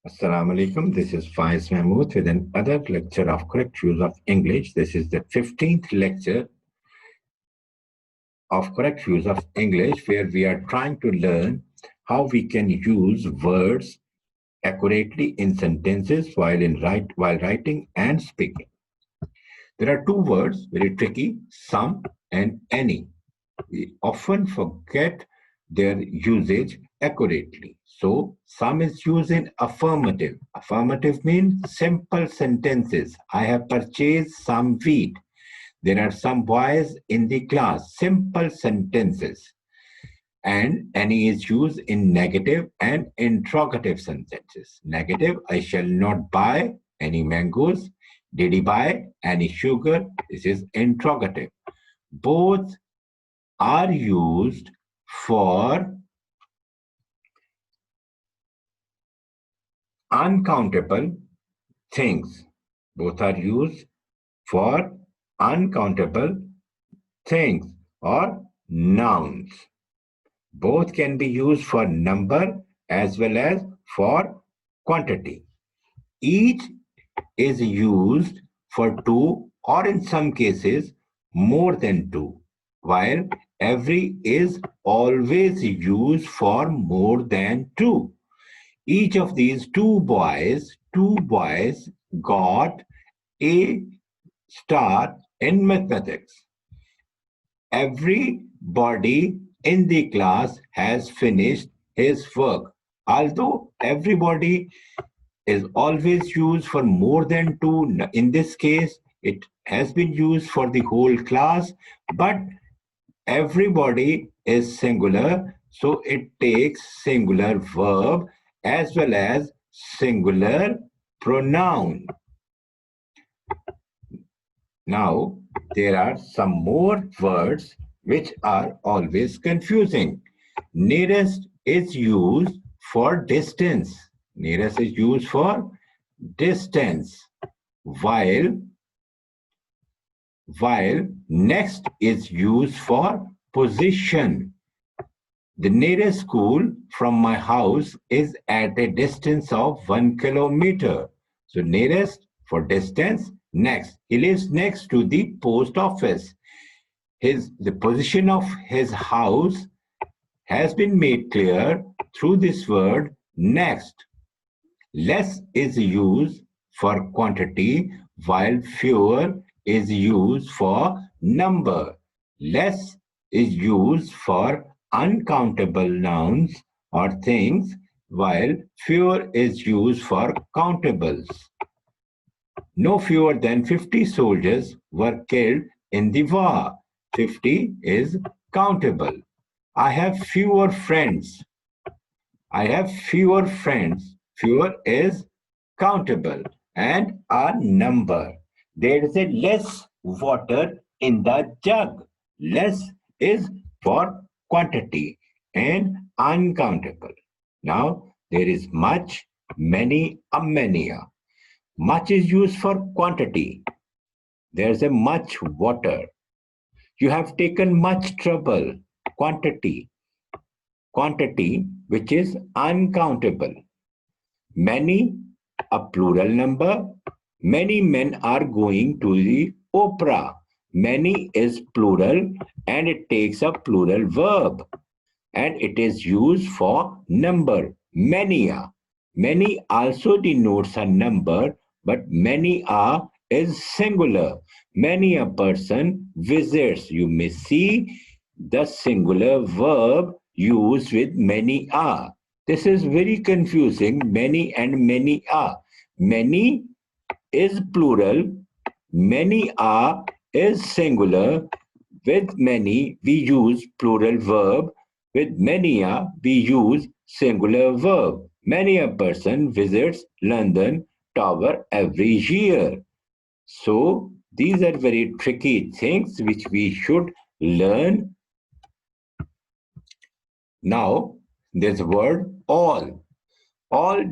Assalamu alaikum. This is Faiz Mahmood with another lecture of correct use of English. This is the 15th lecture of correct use of English, where we are trying to learn how we can use words accurately in sentences while writing and speaking. There are two words very tricky: some and any. We often forget their usage accurately. So, some is used in affirmative. Affirmative means simple sentences. I have purchased some wheat. There are some boys in the class. Simple sentences. And any is used in negative and interrogative sentences. Negative, I shall not buy any mangoes. Did he buy any sugar? This is interrogative. Both are used for uncountable things. Both are used for uncountable things or nouns. Both can be used for number as well as for quantity. Each is used for two or in some cases more than two, while every is always used for more than two. Each of these two boys got a star in mathematics. Everybody in the class has finished his work. Although everybody is always used for more than two, in this case, it has been used for the whole class, but everybody is singular, so it takes singular verb as well as singular pronoun. Now, there are some more words which are always confusing. Nearest is used for distance. Nearest is used for distance, while next is used for position. The nearest school from my house is at a distance of 1 kilometer. So nearest for distance, next. He lives next to the post office. The position of his house has been made clear through this word next. Less is used for quantity, while fewer is used for number. Less is used for uncountable nouns or things, while fewer is used for countables. No fewer than 50 soldiers were killed in the war. 50 is countable. I have fewer friends. I have fewer friends. Fewer is countable and a number. There is a less water in the jug. Less is for quantity and uncountable. Now there is much, many, a many. Much is used for quantity. There's a much water. You have taken much trouble. Quantity. Quantity which is uncountable. Many, a plural number. Many men are going to the opera. Many is plural and it takes a plural verb. And it is used for number. Many are. Many also denotes a number, but many are is singular. Many a person visits. You may see the singular verb used with many are. This is very confusing. Many and many are. Many is plural. Many are is singular. With many, we use plural verb. With many are, we use singular verb. Many a person visits London Tower every year. So these are very tricky things which we should learn. Now there's a word all. All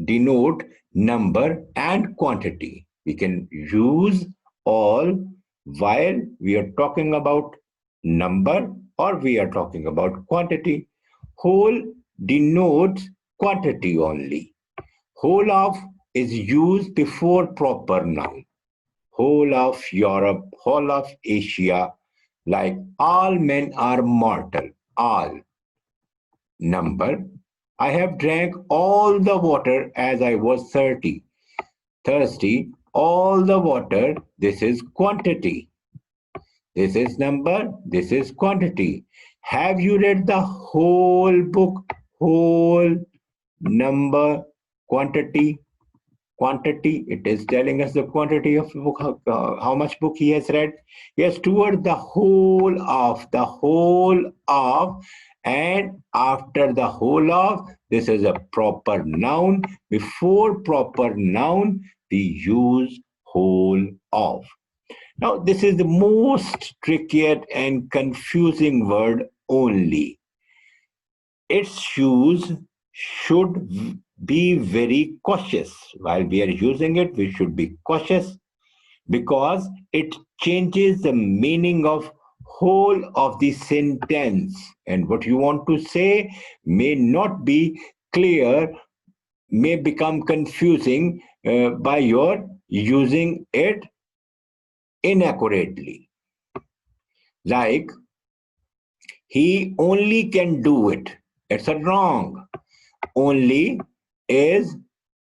denote number and quantity. We can use all while we are talking about number or we are talking about quantity. Whole denotes quantity only. Whole of is used before proper noun. Whole of Europe, whole of Asia, like all men are mortal. All. Number. I have drank all the water as I was thirsty, all the water. This is quantity. This is number, this is quantity. Have you read the whole book? Whole, number, quantity. Quantity, it is telling us the quantity of the book, how much book he has read. Yes, toward the whole of, and after the whole of, this is a proper noun. Before proper noun, we use whole of. Now, this is the most trickier and confusing word only. Its use should be very cautious. While we are using it, we should be cautious because it changes the meaning of whole of the sentence. And what you want to say may not be clear, may become confusing by your using it inaccurately. Like, he only can do it. It's a wrong. Only is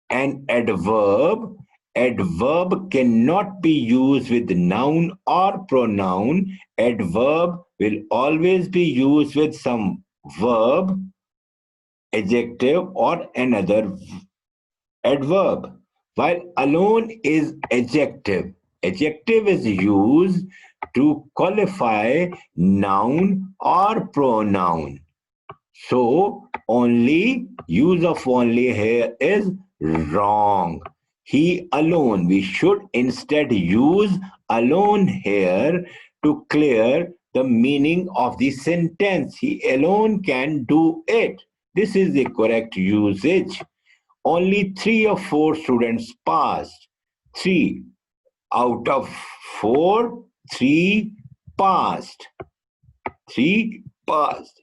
an adverb. Adverb cannot be used with noun or pronoun. Adverb will always be used with some verb, adjective, or another adverb. While alone is adjective. Adjective is used to qualify noun or pronoun. So only, use of only here is wrong. He alone. We should instead use alone here to clear the meaning of the sentence. He alone can do it. This is the correct usage. Only 3 of 4 students passed. 3 out of 4, 3 passed. 3 passed.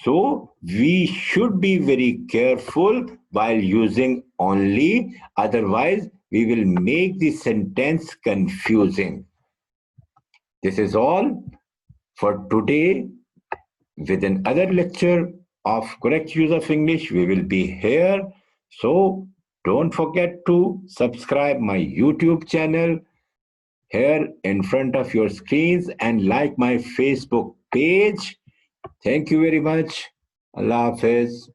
So we should be very careful while using only, otherwise we will make the sentence confusing. This is all for today. With another lecture of correct use of English, we will be here. So don't forget to subscribe my YouTube channel here in front of your screens and like my Facebook page. Thank you very much. Allah Hafiz.